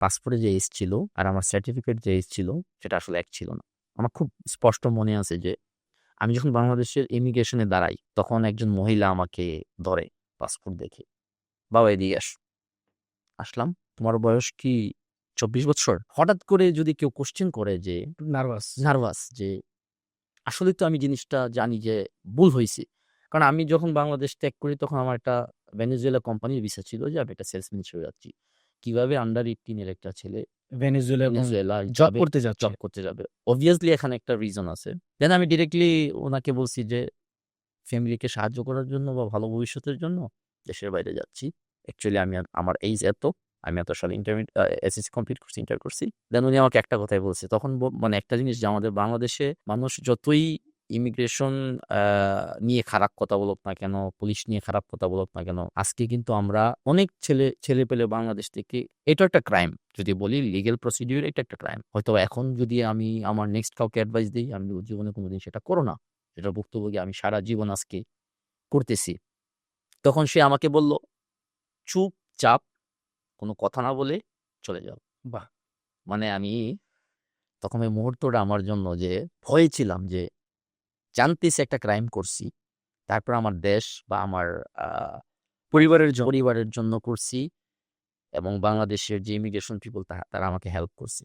পাসপোর্টে যে এজ ছিল আর আমার সার্টিফিকেট যে এজ ছিল সেটা আসলে এক ছিল না। আমার খুব স্পষ্ট মনে আছে যে আমি যখন বাংলাদেশের ইমিগ্রেশনে দাঁড়াই তখন একজন মহিলা আমাকে ধরে পাসপোর্ট দেখে, বাবা এদিকে আসলাম, তোমার বয়স কি 24 বছর? হঠাৎ করে যদি কেউ কোশ্চেন করে যে নার্ভাস। নার্ভাস, যে আসলে তো আমি জিনিসটা জানি যে ভুল হয়েছে, কারণ আমি যখন বাংলাদেশ ত্যাগ করি তখন আমার একটা ভেনেজুয়েলা কোম্পানির ভিসা ছিল যে আমি একটা সেলসম্যান হিসেবে যাচ্ছি। কিভাবে আন্ডার 18 এর একটা ছেলে ভেনেজুয়েলা এবং ভেনেজুয়েলা জব যাবে, করতে যাচ্ছে। জব করতে যাবে? অবভিয়াসলি এখানে একটা রিজন আছে। দেন আমি ডিরেক্টলি ওনাকে বলছি যে ফ্যামিলিকে সাহায্য করার জন্য বা ভালো ভবিষ্যতের জন্য দেশের বাইরে যাচ্ছি। অ্যাকচুয়ালি আমি আমার এইজ এত, আমি এত সালে ইন্টারমিডিয়েট এসএসসি কমপ্লিট করছি, ইন্টার করছি। দেন উনি আমাকে একটা কথাই বলছে তখন, মানে একটা জিনিস যে আমাদের বাংলাদেশে মানুষ যতই ইমিগ্রেশন নিয়ে খারাপ কথা বলুক না কেন, পুলিশ নিয়ে খারাপ কথা বলুক না কেন, আজকে কিন্তু আমরা অনেক ছেলে পেলে বাংলাদেশ থেকে, এটা একটা ক্রাইম যদি বলি, লিগেল প্রসিডিউর এটা একটা ক্রাইম। হয়তো এখন যদি আমি আমার নেক্সট কাউকে অ্যাডভাইস দিই, আমি জীবনে কোনোদিন সেটা করো না, সেটার ভুক্তভোগী আমি সারা জীবন আজকে করতেছি। তখন সে আমাকে বলল, চুপচাপ কোনো কথা না বলে চলে যাও। বাহ! মানে আমি তখন ওই মুহূর্তটা আমার জন্য যে ভয়ে ছিলাম যে জানতেছি একটা ক্রাইম করছি, তারপর আমার দেশ বা আমার আহ, পরিবারের জন্য। পরিবারের জন্য করছি, এবং বাংলাদেশের যে ইমিগ্রেশন পিপল তারা আমাকে হেল্প করছে।